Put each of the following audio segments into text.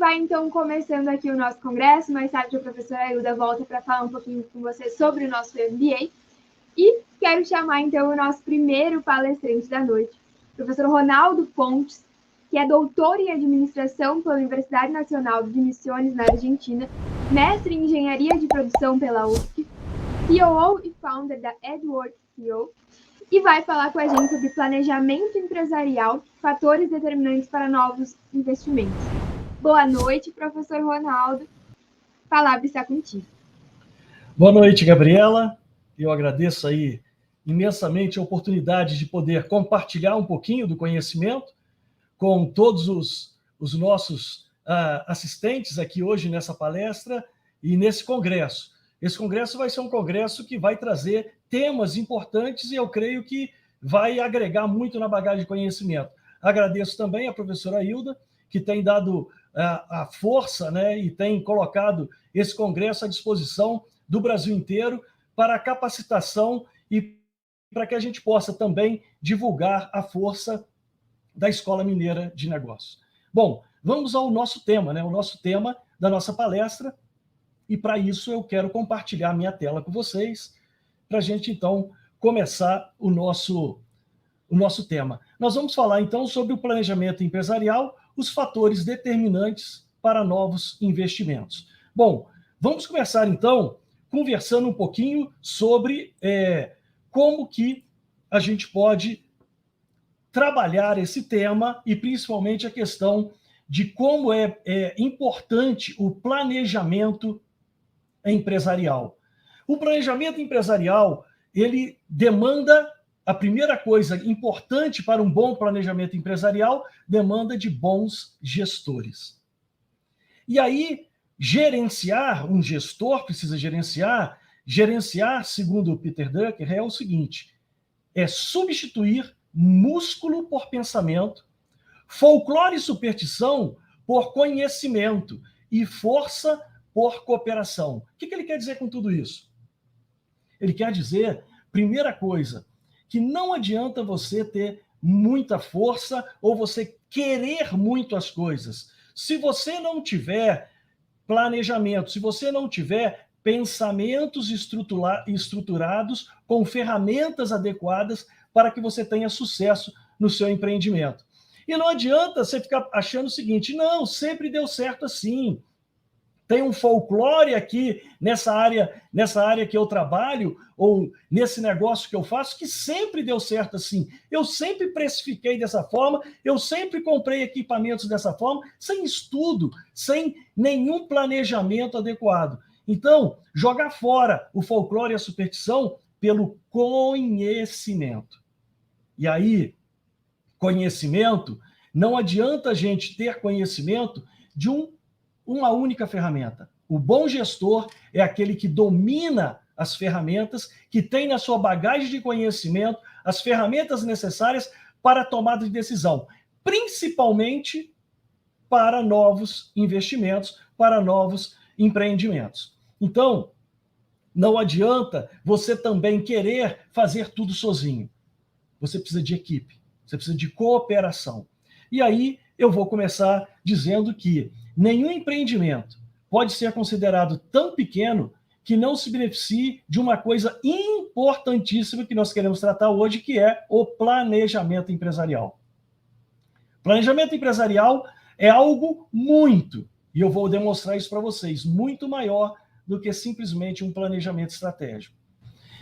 vai, então, começando aqui o nosso congresso. Mais tarde, a professora Hilda volta para falar um pouquinho com você sobre o nosso MBA. E quero chamar, então, o nosso primeiro palestrante da noite, o professor Ronaldo Pontes, que é doutor em administração pela Universidade Nacional de Misiones, na Argentina, mestre em engenharia de produção pela UFSC, COO e founder da Edward CEO, e vai falar com a gente sobre planejamento empresarial, fatores determinantes para novos investimentos. Boa noite, professor Ronaldo. A palavra está contigo. Boa noite, Gabriela. Eu agradeço aí imensamente a oportunidade de poder compartilhar um pouquinho do conhecimento com todos os nossos assistentes aqui hoje nessa palestra e nesse congresso. Esse congresso vai ser um congresso que vai trazer temas importantes e eu creio que vai agregar muito na bagagem de conhecimento. Agradeço também a professora Hilda, que tem dado a força, né, e tem colocado esse congresso à disposição do Brasil inteiro para a capacitação e para que a gente possa também divulgar a força da Escola Mineira de Negócios. Bom, vamos ao nosso tema, né? O nosso tema da nossa palestra, e para isso eu quero compartilhar minha tela com vocês, para a gente, então, começar o nosso tema. Nós vamos falar, então, sobre o planejamento empresarial, os fatores determinantes para novos investimentos. Bom, vamos começar, então, conversando um pouquinho sobre como que a gente pode trabalhar esse tema e, principalmente, a questão de como é importante o planejamento empresarial. O planejamento empresarial, ele demanda, a primeira coisa importante para um bom planejamento empresarial, demanda de bons gestores. E aí, um gestor precisa gerenciar, segundo o Peter Drucker, é o seguinte, é substituir músculo por pensamento, folclore e superstição por conhecimento e força por cooperação. O que ele quer dizer com tudo isso? Ele quer dizer, primeira coisa, que não adianta você ter muita força ou você querer muito as coisas. Se você não tiver planejamento, se você não tiver pensamentos estruturados com ferramentas adequadas para que você tenha sucesso no seu empreendimento. E não adianta você ficar achando o seguinte, não, sempre deu certo assim. Tem um folclore aqui nessa área que eu trabalho, ou nesse negócio que eu faço, que sempre deu certo assim. Eu sempre precifiquei dessa forma, eu sempre comprei equipamentos dessa forma, sem estudo, sem nenhum planejamento adequado. Então, jogar fora o folclore e a superstição pelo conhecimento. E aí, conhecimento, não adianta a gente ter conhecimento de uma única ferramenta. O bom gestor é aquele que domina as ferramentas, que tem na sua bagagem de conhecimento as ferramentas necessárias para a tomada de decisão, principalmente para novos investimentos, para novos empreendimentos. Então, não adianta você também querer fazer tudo sozinho. Você precisa de equipe, você precisa de cooperação. E aí eu vou começar dizendo que nenhum empreendimento pode ser considerado tão pequeno que não se beneficie de uma coisa importantíssima que nós queremos tratar hoje, que é o planejamento empresarial. Planejamento empresarial é algo muito, e eu vou demonstrar isso para vocês, muito maior do que simplesmente um planejamento estratégico.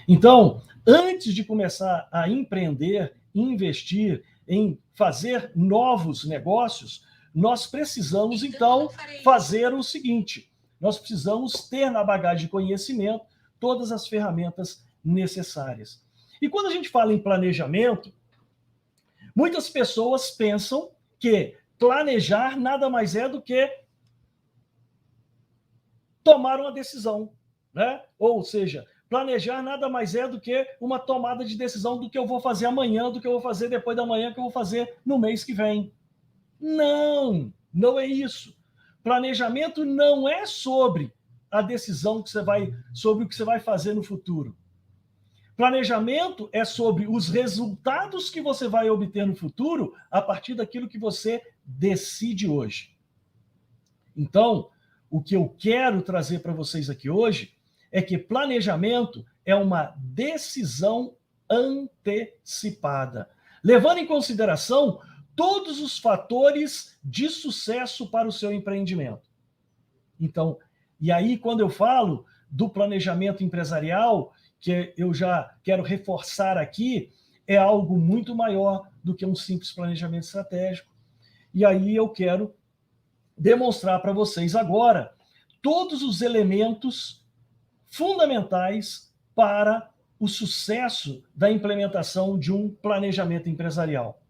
Então, antes de começar a empreender, investir, em fazer novos negócios, nós precisamos, então, fazer o seguinte, nós precisamos ter na bagagem de conhecimento todas as ferramentas necessárias. E quando a gente fala em planejamento, muitas pessoas pensam que planejar nada mais é do que tomar uma decisão, né? Ou seja, planejar nada mais é do que uma tomada de decisão do que eu vou fazer amanhã, do que eu vou fazer depois da manhã, que eu vou fazer no mês que vem. Não, não é isso. Planejamento não é sobre a decisão que você vai, sobre o que você vai fazer no futuro. Planejamento é sobre os resultados que você vai obter no futuro a partir daquilo que você decide hoje. Então, o que eu quero trazer para vocês aqui hoje é que planejamento é uma decisão antecipada, levando em consideração todos os fatores de sucesso para o seu empreendimento. Então, e aí quando eu falo do planejamento empresarial, que eu já quero reforçar aqui, é algo muito maior do que um simples planejamento estratégico. E aí eu quero demonstrar para vocês agora todos os elementos fundamentais para o sucesso da implementação de um planejamento empresarial.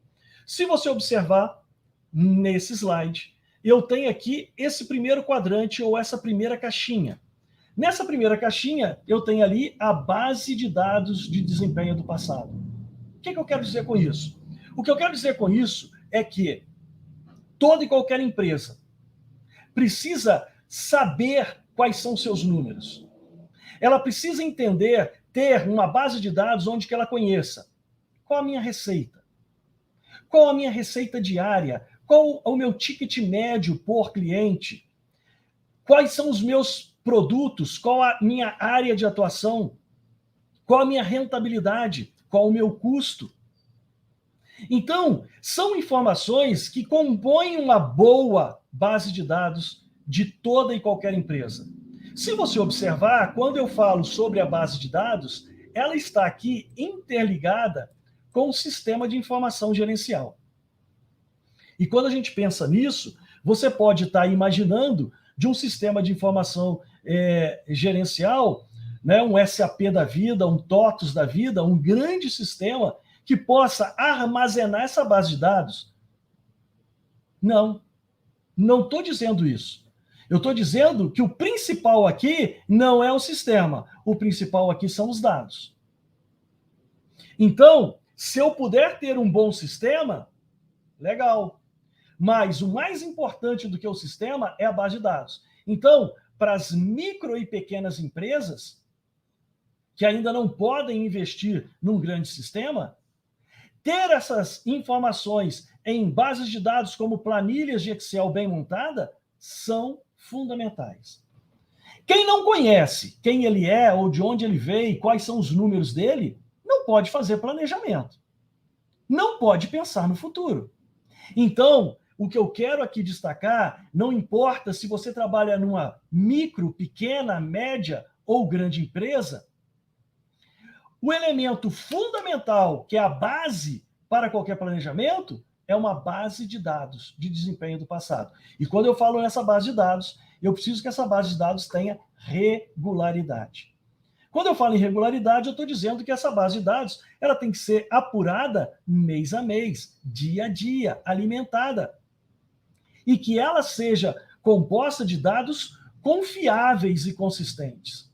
Se você observar nesse slide, eu tenho aqui esse primeiro quadrante ou essa primeira caixinha. Nessa primeira caixinha, eu tenho ali a base de dados de desempenho do passado. O que eu quero dizer com isso? O que eu quero dizer com isso é que toda e qualquer empresa precisa saber quais são seus números. Ela precisa entender, ter uma base de dados onde que ela conheça qual a minha receita, qual a minha receita diária, qual o meu ticket médio por cliente, quais são os meus produtos, qual a minha área de atuação, qual a minha rentabilidade, qual o meu custo. Então, são informações que compõem uma boa base de dados de toda e qualquer empresa. Se você observar, quando eu falo sobre a base de dados, ela está aqui interligada com o sistema de informação gerencial. E quando a gente pensa nisso, você pode estar imaginando de um sistema de informação gerencial, né, um SAP da vida, um TOTUS da vida, um grande sistema que possa armazenar essa base de dados. Não estou dizendo isso. Eu estou dizendo que o principal aqui não é o sistema, o principal aqui são os dados. Então, se eu puder ter um bom sistema, legal. Mas o mais importante do que o sistema é a base de dados. Então, para as micro e pequenas empresas que ainda não podem investir num grande sistema, ter essas informações em bases de dados como planilhas de Excel bem montada são fundamentais. Quem não conhece quem ele é ou de onde ele veio, quais são os números dele, não pode fazer planejamento. Não pode pensar no futuro. Então, o que eu quero aqui destacar, não importa se você trabalha numa micro, pequena, média ou grande empresa, o elemento fundamental, que é a base para qualquer planejamento, é uma base de dados de desempenho do passado. E quando eu falo nessa base de dados, eu preciso que essa base de dados tenha regularidade. Quando eu falo em regularidade, eu estou dizendo que essa base de dados ela tem que ser apurada mês a mês, dia a dia, alimentada. E que ela seja composta de dados confiáveis e consistentes.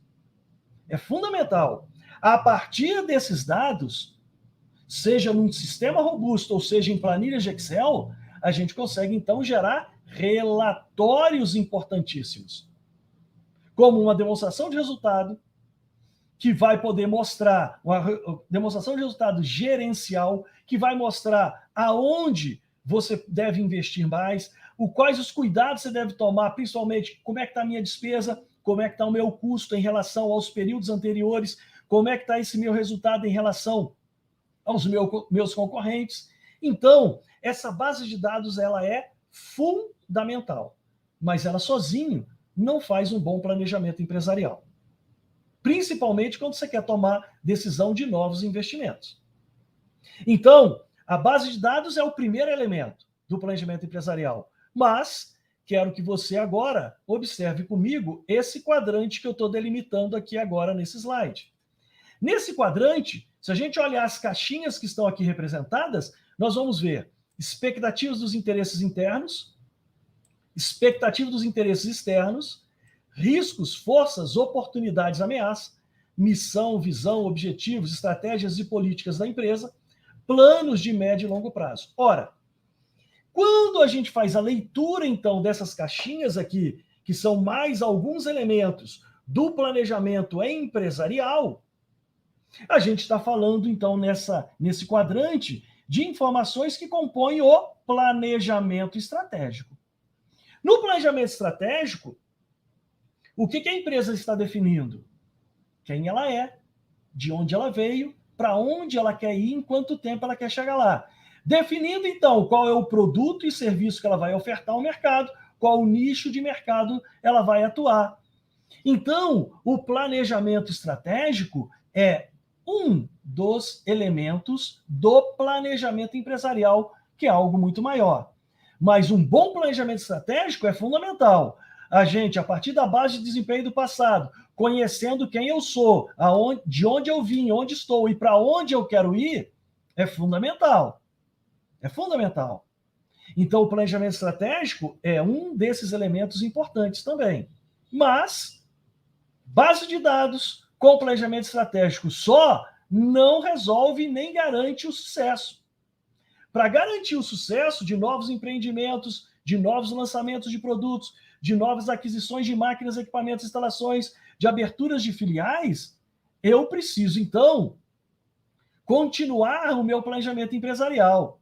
É fundamental. A partir desses dados, seja num sistema robusto ou seja em planilhas de Excel, a gente consegue então gerar relatórios importantíssimos, como uma demonstração de resultado, que vai poder mostrar, uma demonstração de resultado gerencial, que vai mostrar aonde você deve investir mais, quais os cuidados você deve tomar, principalmente como é que está a minha despesa, como é que está o meu custo em relação aos períodos anteriores, como é que está esse meu resultado em relação aos meus concorrentes. Então, essa base de dados ela é fundamental, mas ela sozinho não faz um bom planejamento empresarial. Principalmente quando você quer tomar decisão de novos investimentos. Então, a base de dados é o primeiro elemento do planejamento empresarial, mas quero que você agora observe comigo esse quadrante que eu estou delimitando aqui agora nesse slide. Nesse quadrante, se a gente olhar as caixinhas que estão aqui representadas, nós vamos ver expectativas dos interesses internos, expectativa dos interesses externos, riscos, forças, oportunidades, ameaças, missão, visão, objetivos, estratégias e políticas da empresa, planos de médio e longo prazo. Ora, quando a gente faz a leitura, então, dessas caixinhas aqui, que são mais alguns elementos do planejamento empresarial, a gente está falando, então, nesse quadrante de informações que compõem o planejamento estratégico. No planejamento estratégico, o que a empresa está definindo? Quem ela é, de onde ela veio, para onde ela quer ir, em quanto tempo ela quer chegar lá. Definindo, então, qual é o produto e serviço que ela vai ofertar ao mercado, qual o nicho de mercado ela vai atuar. Então, o planejamento estratégico é um dos elementos do planejamento empresarial, que é algo muito maior. Mas um bom planejamento estratégico é fundamental. A gente, a partir da base de desempenho do passado, conhecendo quem eu sou, de onde eu vim, onde estou e para onde eu quero ir, é fundamental. É fundamental. Então, o planejamento estratégico é um desses elementos importantes também. Mas, base de dados com planejamento estratégico só não resolve nem garante o sucesso. Para garantir o sucesso de novos empreendimentos, de novos lançamentos de produtos, de novas aquisições de máquinas, equipamentos, instalações, de aberturas de filiais, eu preciso, então, continuar o meu planejamento empresarial.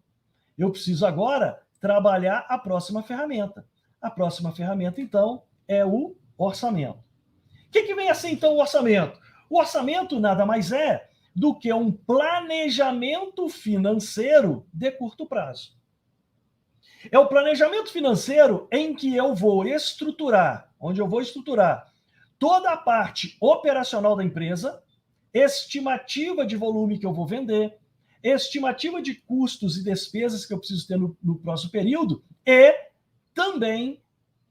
Eu preciso agora trabalhar a próxima ferramenta. A próxima ferramenta, então, é o orçamento. O que vem a ser, então, o orçamento? O orçamento nada mais é do que um planejamento financeiro de curto prazo. É o planejamento financeiro em que eu vou estruturar, onde eu vou estruturar toda a parte operacional da empresa, estimativa de volume que eu vou vender, estimativa de custos e despesas que eu preciso ter no próximo período e também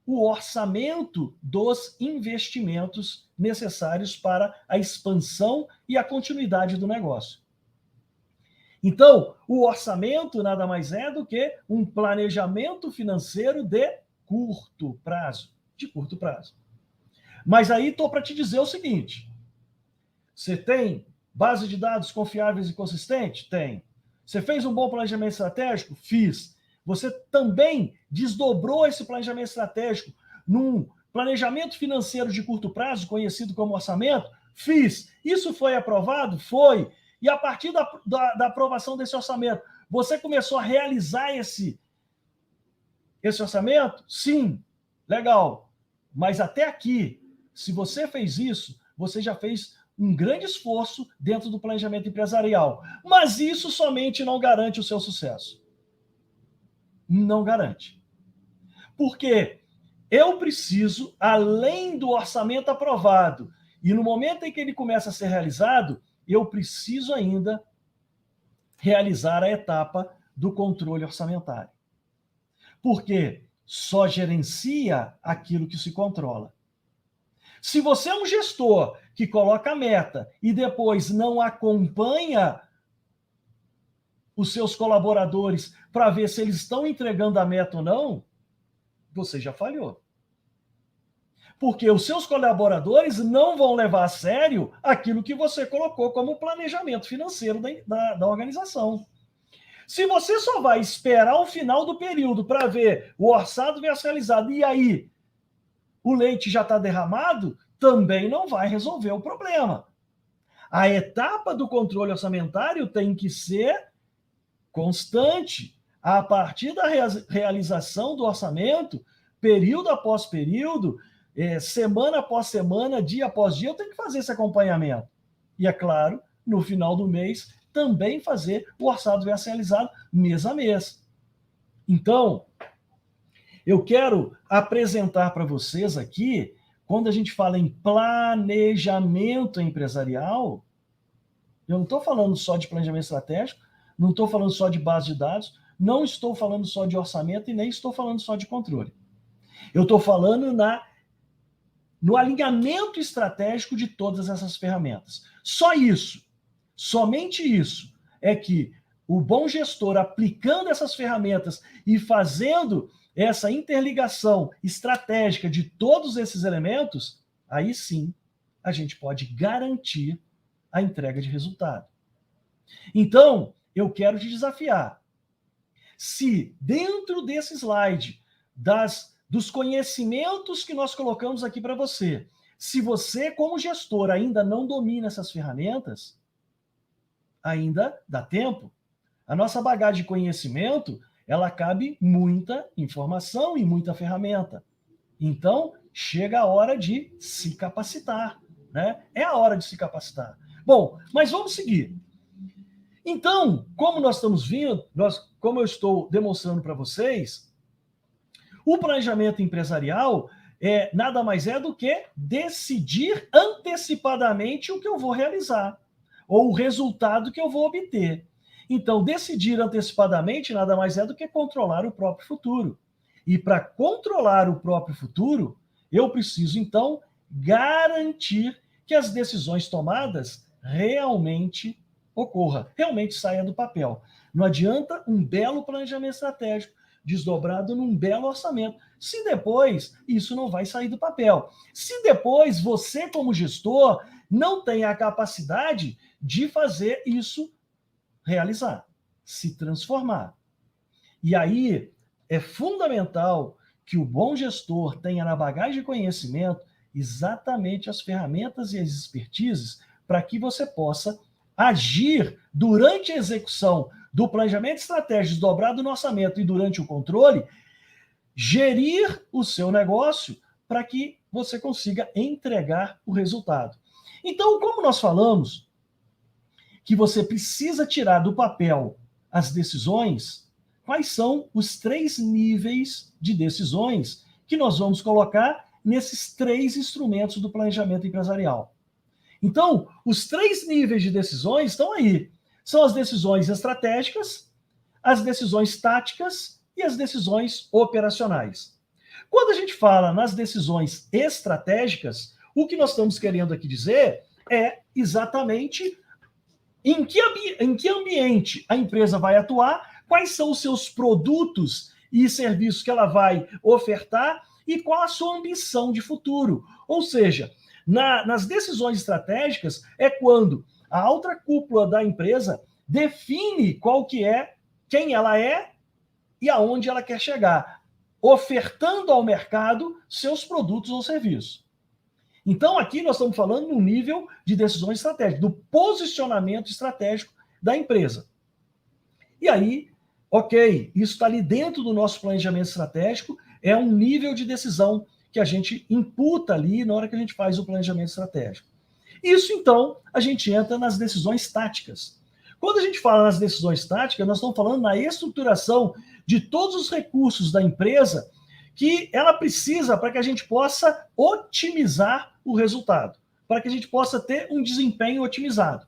o orçamento dos investimentos necessários para a expansão e a continuidade do negócio. Então, o orçamento nada mais é do que um planejamento financeiro de curto prazo. De curto prazo. Mas aí estou para te dizer o seguinte: você tem base de dados confiáveis e consistente? Tem. Você fez um bom planejamento estratégico? Fiz. Você também desdobrou esse planejamento estratégico num planejamento financeiro de curto prazo, conhecido como orçamento? Fiz. Isso foi aprovado? Foi. E a partir da aprovação desse orçamento, você começou a realizar esse orçamento? Sim. Legal. Mas até aqui, se você fez isso, você já fez um grande esforço dentro do planejamento empresarial. Mas isso somente não garante o seu sucesso. Não garante. Porque eu preciso, além do orçamento aprovado, e no momento em que ele começa a ser realizado, eu preciso ainda realizar a etapa do controle orçamentário. Porque só gerencia aquilo que se controla. Se você é um gestor que coloca a meta e depois não acompanha os seus colaboradores para ver se eles estão entregando a meta ou não, você já falhou. Porque os seus colaboradores não vão levar a sério aquilo que você colocou como planejamento financeiro da organização. Se você só vai esperar o final do período para ver o orçado versus realizado e aí o leite já está derramado, também não vai resolver o problema. A etapa do controle orçamentário tem que ser constante. A partir da realização do orçamento, período após período, semana após semana, dia após dia, eu tenho que fazer esse acompanhamento. E, é claro, no final do mês, também fazer o orçado versus realizado mês a mês. Então, eu quero apresentar para vocês aqui, quando a gente fala em planejamento empresarial, eu não estou falando só de planejamento estratégico, não estou falando só de base de dados, não estou falando só de orçamento e nem estou falando só de controle. Eu estou falando no alinhamento estratégico de todas essas ferramentas. Só isso, somente isso, é que o bom gestor, aplicando essas ferramentas e fazendo essa interligação estratégica de todos esses elementos, aí sim a gente pode garantir a entrega de resultado. Então, eu quero te desafiar. Se dentro desse slide, dos conhecimentos que nós colocamos aqui para você, se você, como gestor, ainda não domina essas ferramentas, ainda dá tempo. A nossa bagagem de conhecimento, ela cabe muita informação e muita ferramenta. Então, chega a hora de se capacitar, né? É a hora de se capacitar. Bom, mas vamos seguir. Então, como nós estamos vendo, como eu estou demonstrando para vocês, o planejamento empresarial nada mais é do que decidir antecipadamente o que eu vou realizar, ou o resultado que eu vou obter. Então, decidir antecipadamente nada mais é do que controlar o próprio futuro. E para controlar o próprio futuro, eu preciso, então, garantir que as decisões tomadas realmente ocorram, realmente saia do papel. Não adianta um belo planejamento estratégico desdobrado num belo orçamento, se depois isso não vai sair do papel. Se depois você, como gestor, não tem a capacidade de fazer isso realizar, se transformar. E aí é fundamental que o bom gestor tenha na bagagem de conhecimento exatamente as ferramentas e as expertises para que você possa agir durante a execução do planejamento estratégico dobrado no orçamento e durante o controle, gerir o seu negócio para que você consiga entregar o resultado. Então, como nós falamos que você precisa tirar do papel as decisões, quais são os 3 níveis de decisões que nós vamos colocar nesses 3 instrumentos do planejamento empresarial? Então, os 3 níveis de decisões estão aí. São as decisões estratégicas, as decisões táticas e as decisões operacionais. Quando a gente fala nas decisões estratégicas, o que nós estamos querendo aqui dizer é exatamente em que ambiente a empresa vai atuar, quais são os seus produtos e serviços que ela vai ofertar e qual a sua ambição de futuro. Ou seja, nas decisões estratégicas é quando a alta cúpula da empresa define quem ela é e aonde ela quer chegar, ofertando ao mercado seus produtos ou serviços. Então, aqui nós estamos falando no nível de decisões estratégicas, do posicionamento estratégico da empresa. E aí, ok, isso está ali dentro do nosso planejamento estratégico, é um nível de decisão que a gente imputa ali na hora que a gente faz o planejamento estratégico. Isso, então, a gente entra nas decisões táticas. Quando a gente fala nas decisões táticas, nós estamos falando na estruturação de todos os recursos da empresa que ela precisa para que a gente possa otimizar o resultado, para que a gente possa ter um desempenho otimizado.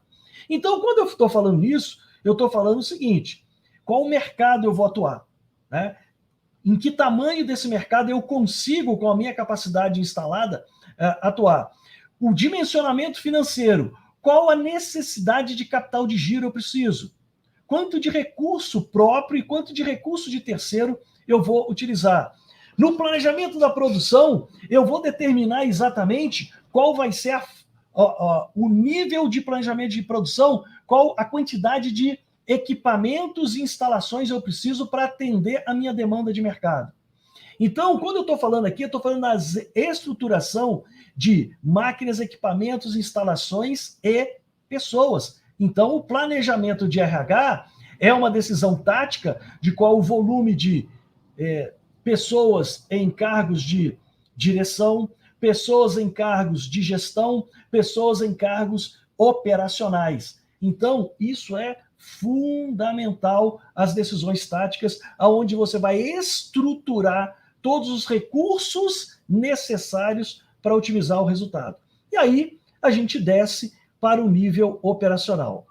Então, quando eu estou falando nisso, eu estou falando o seguinte: qual mercado eu vou atuar? Né? Em que tamanho desse mercado eu consigo, com a minha capacidade instalada, atuar? O dimensionamento financeiro. Qual a necessidade de capital de giro eu preciso? Quanto de recurso próprio e quanto de recurso de terceiro eu vou utilizar? No planejamento da produção, eu vou determinar exatamente qual vai ser o nível de planejamento de produção, qual a quantidade de equipamentos e instalações eu preciso para atender a minha demanda de mercado. Então, quando eu estou falando aqui, eu estou falando da estruturação de máquinas, equipamentos, instalações e pessoas. Então, o planejamento de RH é uma decisão tática de qual o volume de pessoas em cargos de direção, pessoas em cargos de gestão, pessoas em cargos operacionais. Então, isso é fundamental, as decisões táticas, aonde você vai estruturar todos os recursos necessários para otimizar o resultado. E aí, a gente desce para o nível operacional.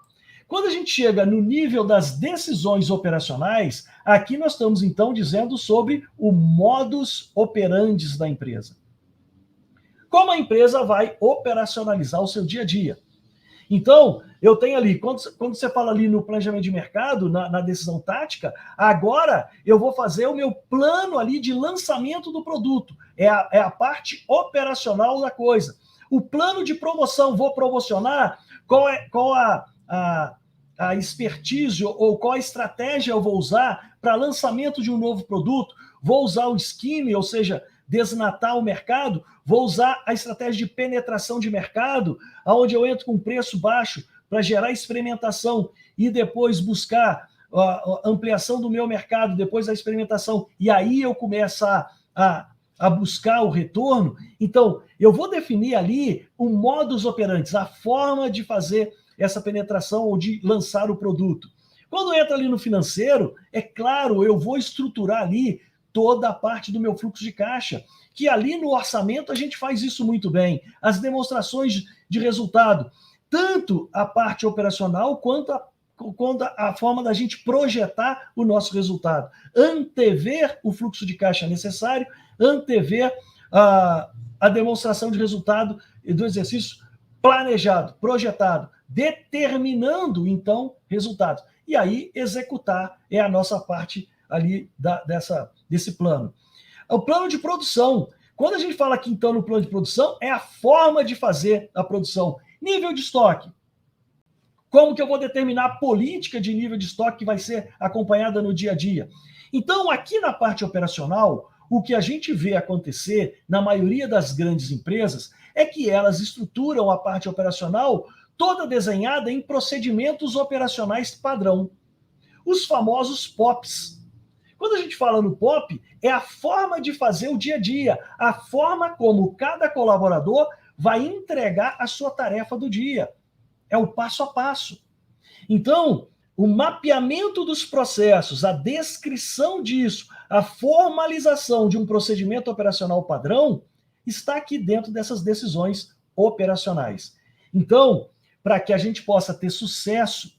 Quando a gente chega no nível das decisões operacionais, aqui nós estamos, então, dizendo sobre o modus operandi da empresa. Como a empresa vai operacionalizar o seu dia a dia. Então, eu tenho ali, quando você fala ali no planejamento de mercado, na decisão tática, agora eu vou fazer o meu plano ali de lançamento do produto. É a parte operacional da coisa. O plano de promoção, vou promocionar, qual a expertise ou qual a estratégia eu vou usar para lançamento de um novo produto. Vou usar o skimming, ou seja, desnatar o mercado, vou usar a estratégia de penetração de mercado, onde eu entro com preço baixo para gerar experimentação e depois buscar a ampliação do meu mercado, depois da experimentação, e aí eu começo a buscar o retorno, então eu vou definir ali o modus operandi, a forma de fazer essa penetração ou de lançar o produto. Quando entra ali no financeiro, é claro, eu vou estruturar ali toda a parte do meu fluxo de caixa, que ali no orçamento a gente faz isso muito bem. As demonstrações de resultado, tanto a parte operacional quanto a forma da gente projetar o nosso resultado. Antever o fluxo de caixa necessário, antever a demonstração de resultado do exercício planejado, projetado, determinando, então, resultados. E aí, executar é a nossa parte ali desse plano. O plano de produção. Quando a gente fala aqui, então, no plano de produção, é a forma de fazer a produção. Nível de estoque. Como que eu vou determinar a política de nível de estoque que vai ser acompanhada no dia a dia? Então, aqui na parte operacional, o que a gente vê acontecer na maioria das grandes empresas é que elas estruturam a parte operacional toda desenhada em procedimentos operacionais padrão. Os famosos POPs. Quando a gente fala no POP, é a forma de fazer o dia a dia, a forma como cada colaborador vai entregar a sua tarefa do dia. É o passo a passo. Então, o mapeamento dos processos, a descrição disso, a formalização de um procedimento operacional padrão está aqui dentro dessas decisões operacionais. Então, para que a gente possa ter sucesso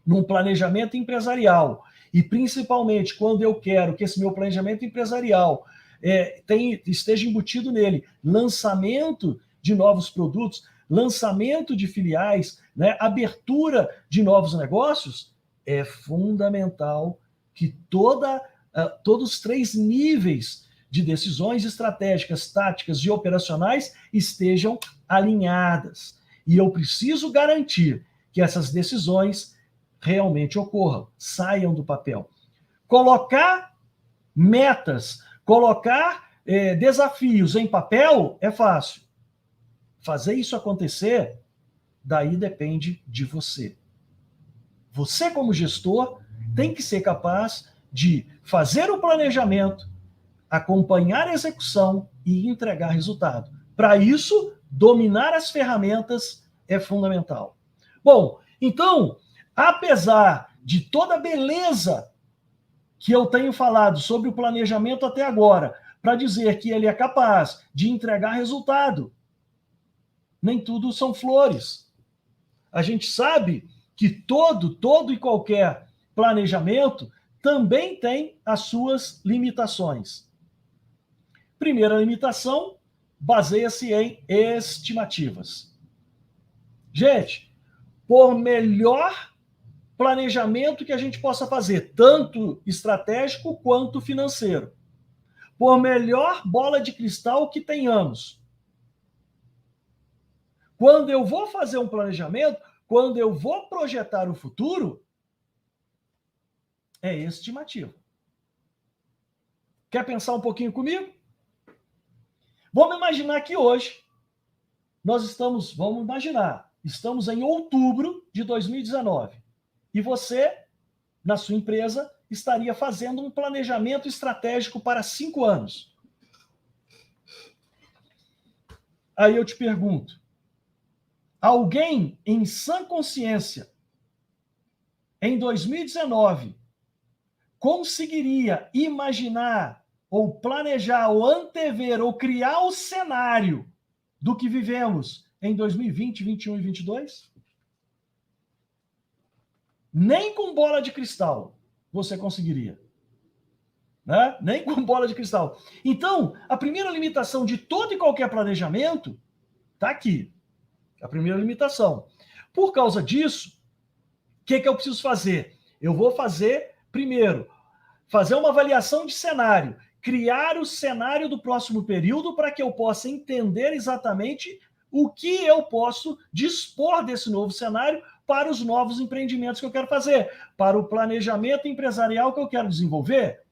num planejamento empresarial, e principalmente quando eu quero que esse meu planejamento empresarial esteja embutido nele lançamento de novos produtos, lançamento de filiais, né, abertura de novos negócios, é fundamental que todos os 3 níveis de decisões estratégicas, táticas e operacionais estejam alinhadas. E eu preciso garantir que essas decisões realmente ocorram, saiam do papel. Colocar metas, colocar desafios em papel é fácil. Fazer isso acontecer, daí depende de você. Você, como gestor, tem que ser capaz de fazer o planejamento, acompanhar a execução e entregar resultado. Para isso, dominar as ferramentas é fundamental. Bom, então, apesar de toda a beleza que eu tenho falado sobre o planejamento até agora, para dizer que ele é capaz de entregar resultado, nem tudo são flores. A gente sabe que todo e qualquer planejamento também tem as suas limitações. Primeira limitação, baseia-se em estimativas. Gente, por melhor planejamento que a gente possa fazer, tanto estratégico quanto financeiro, por melhor bola de cristal que tenhamos, quando eu vou fazer um planejamento, quando eu vou projetar o futuro, é estimativa. Quer pensar um pouquinho comigo? Vamos imaginar que hoje estamos em outubro de 2019 e você, na sua empresa, estaria fazendo um planejamento estratégico para 5 anos. Aí eu te pergunto, alguém em sã consciência, em 2019, conseguiria imaginar, ou planejar, ou antever, ou criar o cenário do que vivemos em 2020, 2021 e 2022? Nem com bola de cristal você conseguiria. Né? Nem com bola de cristal. Então, a primeira limitação de todo e qualquer planejamento está aqui. A primeira limitação. Por causa disso, o que eu preciso fazer? Eu vou primeiro, fazer uma avaliação de cenário, criar o cenário do próximo período para que eu possa entender exatamente o que eu posso dispor desse novo cenário para os novos empreendimentos que eu quero fazer, para o planejamento empresarial que eu quero desenvolver.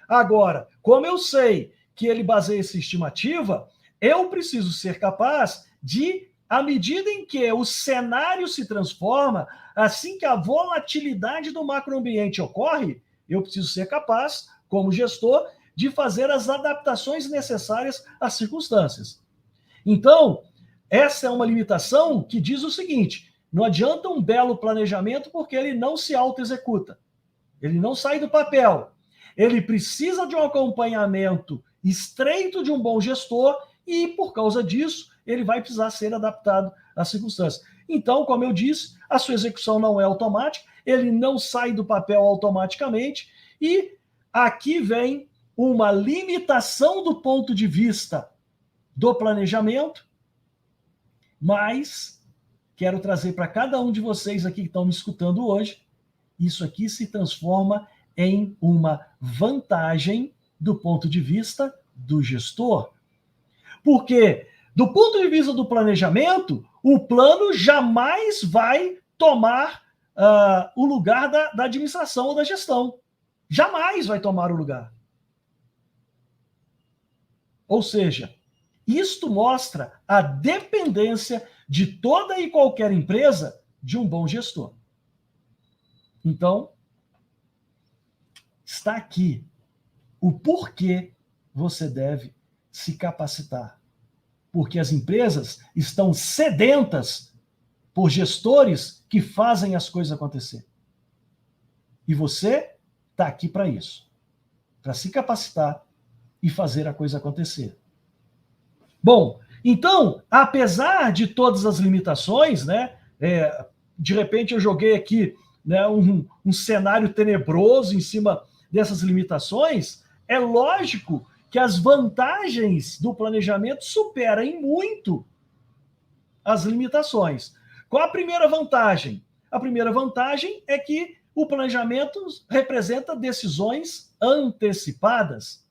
Agora, como eu sei que ele baseia essa estimativa, eu preciso ser capaz de à medida em que o cenário se transforma, assim que a volatilidade do macroambiente ocorre, eu preciso ser capaz, como gestor, de fazer as adaptações necessárias às circunstâncias. Então, essa é uma limitação que diz o seguinte: não adianta um belo planejamento porque ele não se auto-executa. Ele não sai do papel. Ele precisa de um acompanhamento estreito de um bom gestor e, por causa disso, ele vai precisar ser adaptado às circunstâncias. Então, como eu disse, a sua execução não é automática, ele não sai do papel automaticamente e aqui vem uma limitação do ponto de vista do planejamento, mas quero trazer para cada um de vocês aqui que estão me escutando hoje, isso aqui se transforma em uma vantagem do ponto de vista do gestor. Porque, do ponto de vista do planejamento, o plano jamais vai tomar o lugar da administração ou da gestão. Jamais vai tomar o lugar. Ou seja, isto mostra a dependência de toda e qualquer empresa de um bom gestor. Então, está aqui o porquê você deve se capacitar. Porque as empresas estão sedentas por gestores que fazem as coisas acontecer. E você está aqui para isso, para se capacitar e fazer a coisa acontecer. Bom, então, apesar de todas as limitações, né, de repente eu joguei aqui, né, um cenário tenebroso em cima dessas limitações, é lógico que as vantagens do planejamento superam em muito as limitações. Qual a primeira vantagem? A primeira vantagem é que o planejamento representa decisões antecipadas.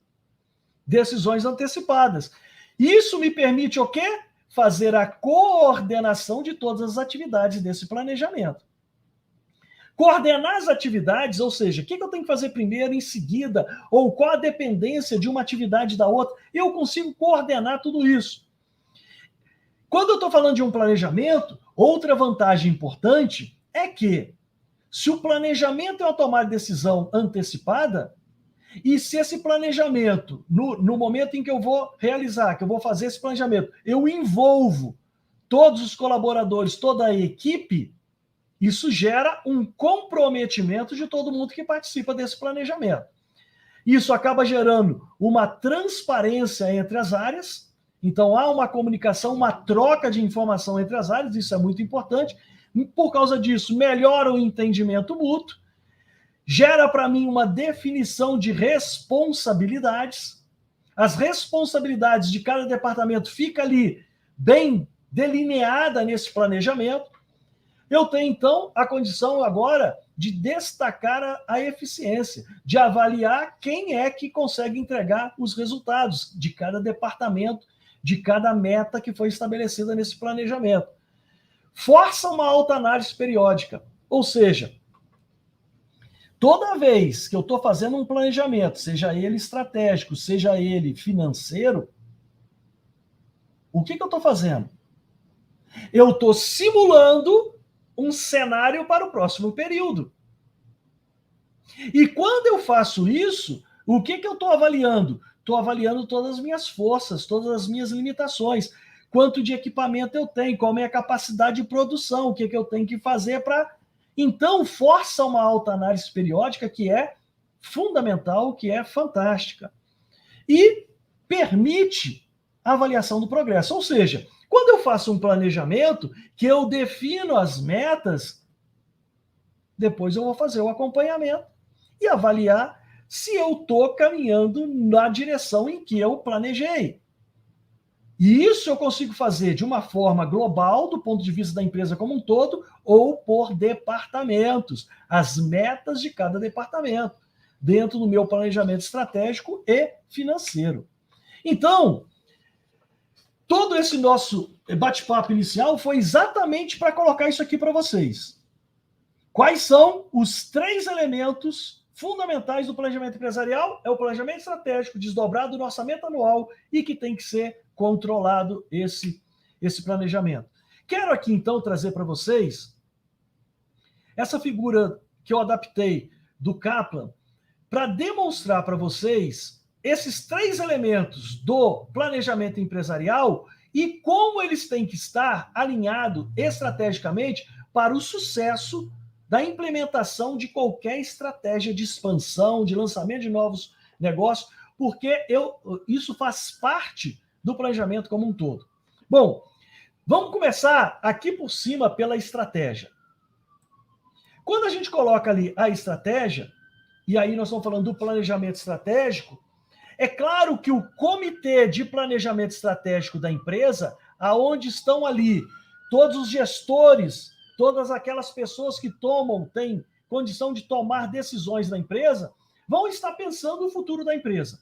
Decisões antecipadas. Isso me permite o quê? Fazer a coordenação de todas as atividades desse planejamento. Coordenar as atividades, ou seja, o que eu tenho que fazer primeiro, em seguida, ou qual a dependência de uma atividade da outra, eu consigo coordenar tudo isso. Quando eu estou falando de um planejamento, outra vantagem importante é que, se o planejamento é uma tomada de decisão antecipada, e se esse planejamento, no momento em que eu vou realizar, que eu vou fazer esse planejamento, eu envolvo todos os colaboradores, toda a equipe, isso gera um comprometimento de todo mundo que participa desse planejamento. Isso acaba gerando uma transparência entre as áreas, então há uma comunicação, uma troca de informação entre as áreas, isso é muito importante. Por causa disso, melhora o entendimento mútuo, gera para mim uma definição de responsabilidades. As responsabilidades de cada departamento fica ali bem delineada nesse planejamento. Eu tenho, então, a condição agora de destacar a eficiência, de avaliar quem é que consegue entregar os resultados de cada departamento, de cada meta que foi estabelecida nesse planejamento. Força uma autoanálise periódica, ou seja, toda vez que eu estou fazendo um planejamento, seja ele estratégico, seja ele financeiro, o que eu estou fazendo? Eu estou simulando um cenário para o próximo período. E quando eu faço isso, o que eu estou avaliando? Estou avaliando todas as minhas forças, todas as minhas limitações, quanto de equipamento eu tenho, qual é a minha capacidade de produção, o que eu tenho que fazer para... Então, força uma autoanálise periódica que é fundamental, que é fantástica. E permite a avaliação do progresso. Ou seja, quando eu faço um planejamento, que eu defino as metas, depois eu vou fazer o acompanhamento e avaliar se eu estou caminhando na direção em que eu planejei. E isso eu consigo fazer de uma forma global, do ponto de vista da empresa como um todo, ou por departamentos, as metas de cada departamento, dentro do meu planejamento estratégico e financeiro. Então, todo esse nosso bate-papo inicial foi exatamente para colocar isso aqui para vocês. Quais são os 3 elementos fundamentais do planejamento empresarial? É o planejamento estratégico, desdobrado no orçamento anual e que tem que ser controlado esse planejamento. Quero aqui, então, trazer para vocês essa figura que eu adaptei do Kaplan para demonstrar para vocês esses 3 elementos do planejamento empresarial e como eles têm que estar alinhados estrategicamente para o sucesso da implementação de qualquer estratégia de expansão, de lançamento de novos negócios, porque isso faz parte do planejamento como um todo. Bom, vamos começar aqui por cima pela estratégia. Quando a gente coloca ali a estratégia, e aí nós estamos falando do planejamento estratégico, é claro que o comitê de planejamento estratégico da empresa, aonde estão ali todos os gestores, todas aquelas pessoas que têm condição de tomar decisões na empresa, vão estar pensando no futuro da empresa.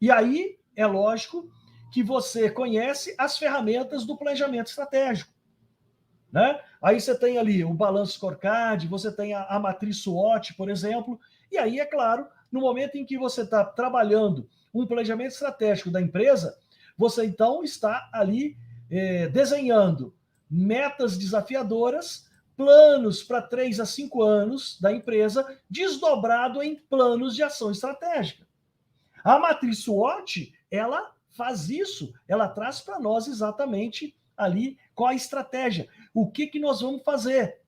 E aí, é lógico que você conhece as ferramentas do planejamento estratégico, né? Aí você tem ali o balanço scorecard, você tem a matriz SWOT, por exemplo, e aí, é claro, no momento em que você está trabalhando um planejamento estratégico da empresa, você então está ali desenhando metas desafiadoras, planos para 3 a 5 anos da empresa, desdobrado em planos de ação estratégica. A matriz SWOT, ela faz isso, ela traz para nós exatamente ali qual a estratégia, o que nós vamos fazer,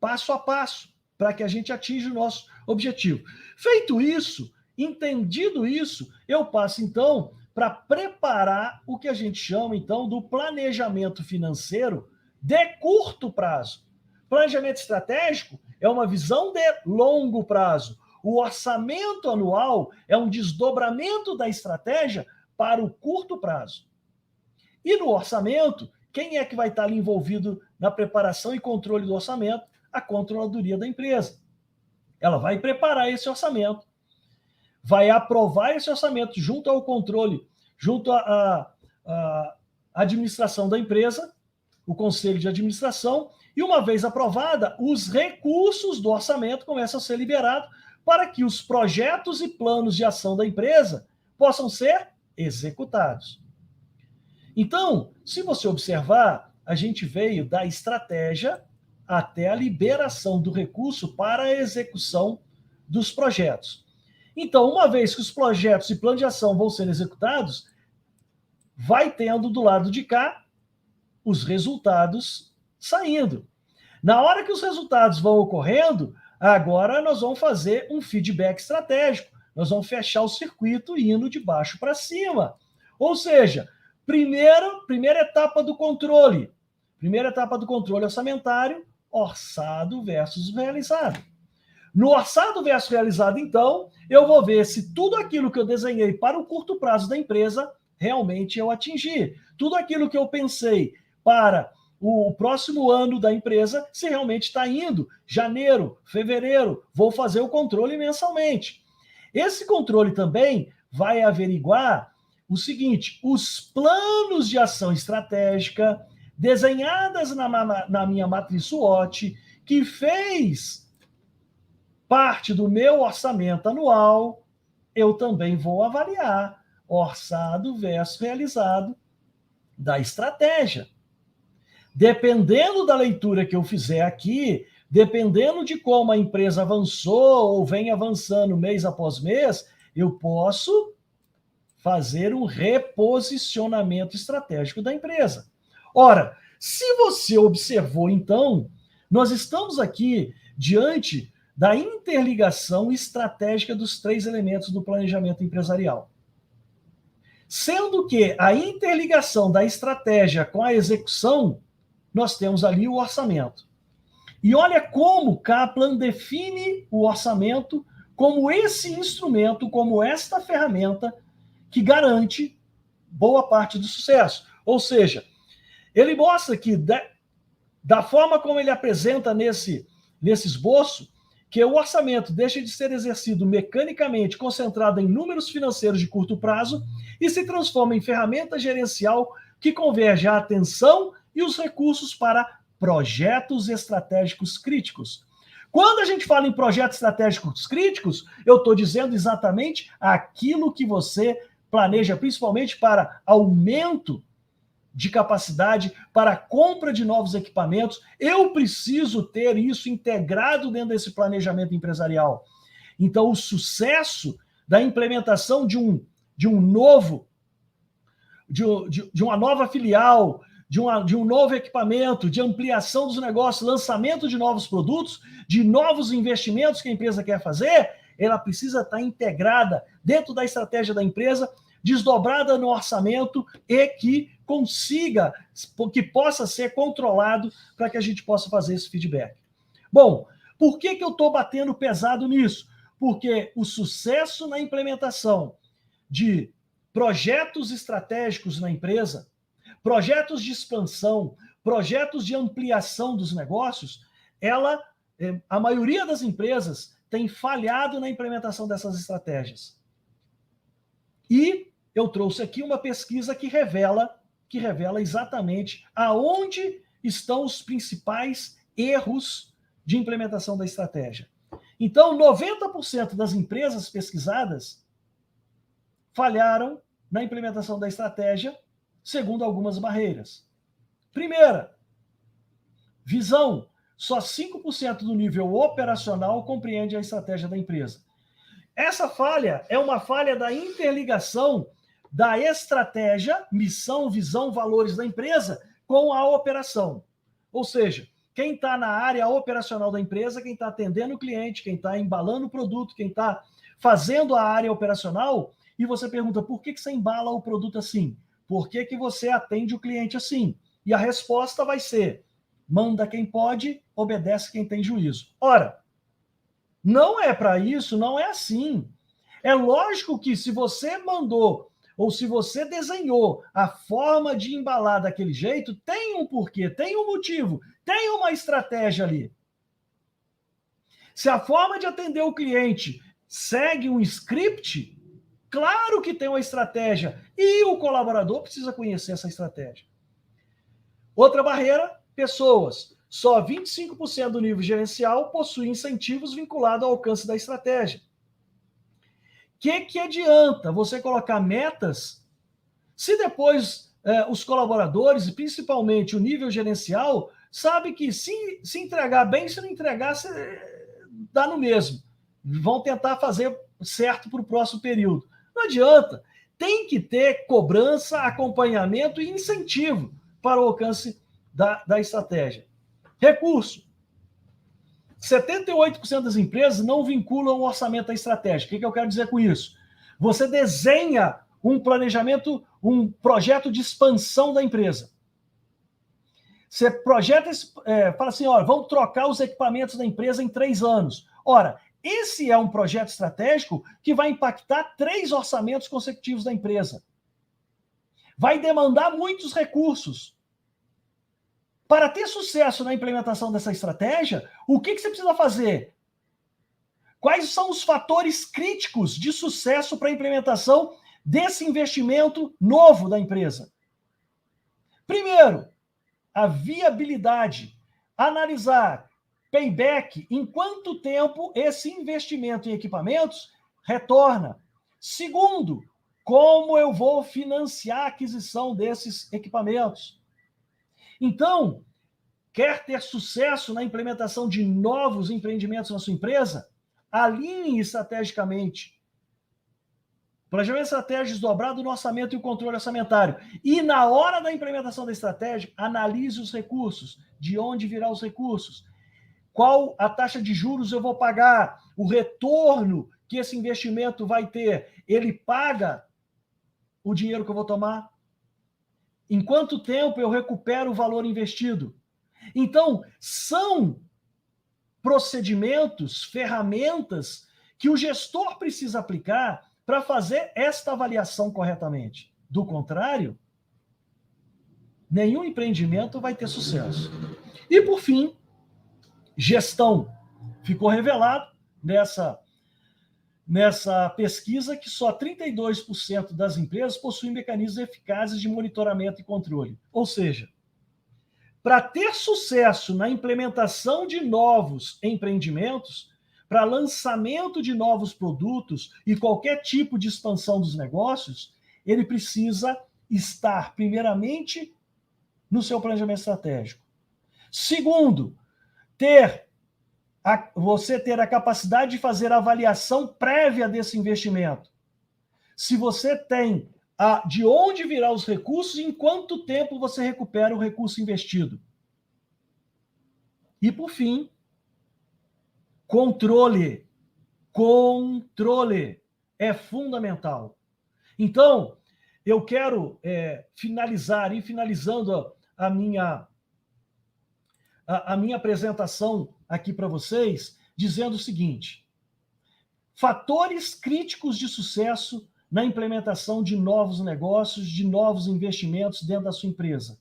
passo a passo, para que a gente atinja o nosso objetivo. Feito isso, entendido isso, eu passo então para preparar o que a gente chama então do planejamento financeiro de curto prazo. Planejamento estratégico é uma visão de longo prazo. O orçamento anual é um desdobramento da estratégia para o curto prazo. E no orçamento, quem é que vai estar ali envolvido na preparação e controle do orçamento? A controladoria da empresa. Ela vai preparar esse orçamento, vai aprovar esse orçamento junto ao controle, junto à administração da empresa, o conselho de administração, e uma vez aprovada, os recursos do orçamento começam a ser liberados para que os projetos e planos de ação da empresa possam ser executados. Então, se você observar, a gente veio da estratégia até a liberação do recurso para a execução dos projetos. Então, uma vez que os projetos e planos de ação vão ser executados, vai tendo do lado de cá os resultados saindo. Na hora que os resultados vão ocorrendo, agora nós vamos fazer um feedback estratégico. Nós vamos fechar o circuito indo de baixo para cima. Ou seja, primeira etapa do controle. Primeira etapa do controle orçamentário, orçado versus realizado. No orçado versus realizado, então, eu vou ver se tudo aquilo que eu desenhei para o curto prazo da empresa, realmente eu atingi. Tudo aquilo que eu pensei para o próximo ano da empresa, se realmente está indo. Janeiro, fevereiro, vou fazer o controle mensalmente. Esse controle também vai averiguar o seguinte: os planos de ação estratégica desenhadas na minha matriz SWOT, que fez parte do meu orçamento anual, eu também vou avaliar orçado versus realizado da estratégia. Dependendo da leitura que eu fizer aqui, dependendo de como a empresa avançou ou vem avançando mês após mês, eu posso fazer um reposicionamento estratégico da empresa. Ora, se você observou, então, nós estamos aqui diante da interligação estratégica dos 3 elementos do planejamento empresarial. Sendo que a interligação da estratégia com a execução, nós temos ali o orçamento. E olha como Kaplan define o orçamento como esse instrumento, como esta ferramenta que garante boa parte do sucesso. Ou seja, ele mostra que, da forma como ele apresenta nesse esboço, que o orçamento deixa de ser exercido mecanicamente concentrado em números financeiros de curto prazo e se transforma em ferramenta gerencial que converge a atenção e os recursos para projetos estratégicos críticos. Quando a gente fala em projetos estratégicos críticos, eu estou dizendo exatamente aquilo que você planeja, principalmente para aumento de capacidade para a compra de novos equipamentos. Eu preciso ter isso integrado dentro desse planejamento empresarial. Então, o sucesso da implementação de uma nova filial, de um novo equipamento, de ampliação dos negócios, lançamento de novos produtos, de novos investimentos que a empresa quer fazer, ela precisa estar integrada dentro da estratégia da empresa, desdobrada no orçamento e que consiga, que possa ser controlado para que a gente possa fazer esse feedback. Bom, por que eu estou batendo pesado nisso? Porque o sucesso na implementação de projetos estratégicos na empresa, projetos de expansão, projetos de ampliação dos negócios, a maioria das empresas tem falhado na implementação dessas estratégias. E eu trouxe aqui uma pesquisa que revela exatamente aonde estão os principais erros de implementação da estratégia. Então, 90% das empresas pesquisadas falharam na implementação da estratégia, segundo algumas barreiras. Primeira, visão. Só 5% do nível operacional compreende a estratégia da empresa. Essa falha é uma falha da interligação da estratégia, missão, visão, valores da empresa com a operação. Ou seja, quem está na área operacional da empresa, quem está atendendo o cliente, quem está embalando o produto, quem está fazendo a área operacional, e você pergunta, por que você embala o produto assim? Por que você atende o cliente assim? E a resposta vai ser, manda quem pode, obedece quem tem juízo. Ora, não é para isso, não é assim. É lógico que se você mandou ou se você desenhou a forma de embalar daquele jeito, tem um porquê, tem um motivo, tem uma estratégia ali. Se a forma de atender o cliente segue um script, claro que tem uma estratégia e o colaborador precisa conhecer essa estratégia. Outra barreira, pessoas. Só 25% do nível gerencial possui incentivos vinculados ao alcance da estratégia. Que adianta você colocar metas se depois os colaboradores, e principalmente o nível gerencial, sabe que se entregar bem, se não entregar, dá no mesmo. Vão tentar fazer certo para o próximo período. Não adianta. Tem que ter cobrança, acompanhamento e incentivo para o alcance da estratégia. Recurso. 78% das empresas não vinculam o orçamento à estratégia. O que eu quero dizer com isso? Você desenha um planejamento, um projeto de expansão da empresa. Você projeta, fala assim, olha, vamos trocar os equipamentos da empresa em 3 anos. Ora, esse é um projeto estratégico que vai impactar 3 orçamentos consecutivos da empresa. Vai demandar muitos recursos. Para ter sucesso na implementação dessa estratégia, o que você precisa fazer? Quais são os fatores críticos de sucesso para a implementação desse investimento novo da empresa? Primeiro, a viabilidade. Analisar payback, em quanto tempo esse investimento em equipamentos retorna. Segundo, como eu vou financiar a aquisição desses equipamentos. Então, quer ter sucesso na implementação de novos empreendimentos na sua empresa? Alinhe estrategicamente. Planejamento estratégico desdobrado no orçamento e o controle orçamentário. E na hora da implementação da estratégia, analise os recursos. De onde virá os recursos? Qual a taxa de juros eu vou pagar? O retorno que esse investimento vai ter, ele paga o dinheiro que eu vou tomar? Em quanto tempo eu recupero o valor investido? Então, são procedimentos, ferramentas que o gestor precisa aplicar para fazer esta avaliação corretamente. Do contrário, nenhum empreendimento vai ter sucesso. E, por fim, gestão. Ficou revelado nessa pesquisa que só 32% das empresas possuem mecanismos eficazes de monitoramento e controle. Ou seja, para ter sucesso na implementação de novos empreendimentos, para lançamento de novos produtos e qualquer tipo de expansão dos negócios, ele precisa estar, primeiramente, no seu planejamento estratégico. Segundo, você ter a capacidade de fazer a avaliação prévia desse investimento. Se você tem de onde virá os recursos e em quanto tempo você recupera o recurso investido. E, por fim, controle. Controle é fundamental. Então, eu quero finalizando a minha apresentação aqui para vocês, dizendo o seguinte: fatores críticos de sucesso na implementação de novos negócios, de novos investimentos dentro da sua empresa.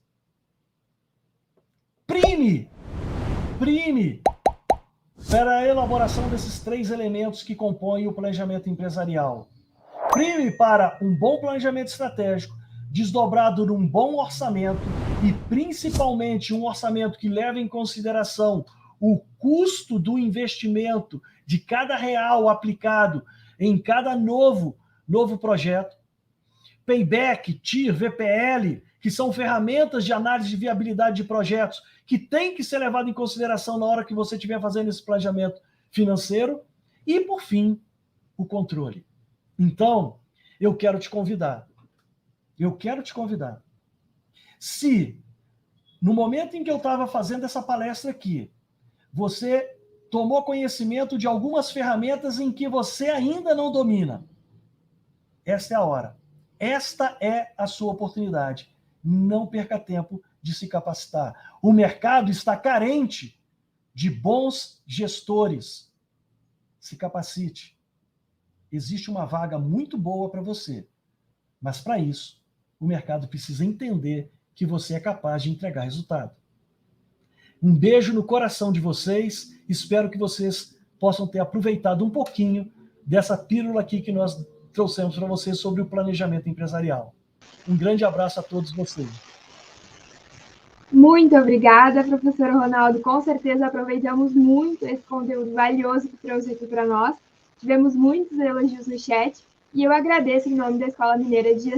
Prime para a elaboração desses 3 elementos que compõem o planejamento empresarial. Prime para um bom planejamento estratégico, desdobrado num bom orçamento e, principalmente, um orçamento que leve em consideração o custo do investimento de cada real aplicado em cada novo projeto. Payback, TIR, VPL, que são ferramentas de análise de viabilidade de projetos que tem que ser levado em consideração na hora que você estiver fazendo esse planejamento financeiro. E, por fim, o controle. Então, eu quero te convidar. Se, no momento em que eu estava fazendo essa palestra aqui, você tomou conhecimento de algumas ferramentas em que você ainda não domina, esta é a hora. Esta é a sua oportunidade. Não perca tempo de se capacitar. O mercado está carente de bons gestores. Se capacite. Existe uma vaga muito boa para você. Mas, para isso, o mercado precisa entender que você é capaz de entregar resultado. Um beijo no coração de vocês. Espero que vocês possam ter aproveitado um pouquinho dessa pílula aqui que nós trouxemos para vocês sobre o planejamento empresarial. Um grande abraço a todos vocês. Muito obrigada, professor Ronaldo. Com certeza aproveitamos muito esse conteúdo valioso que trouxe aqui para nós. Tivemos muitos elogios no chat e eu agradeço em nome da Escola Mineira de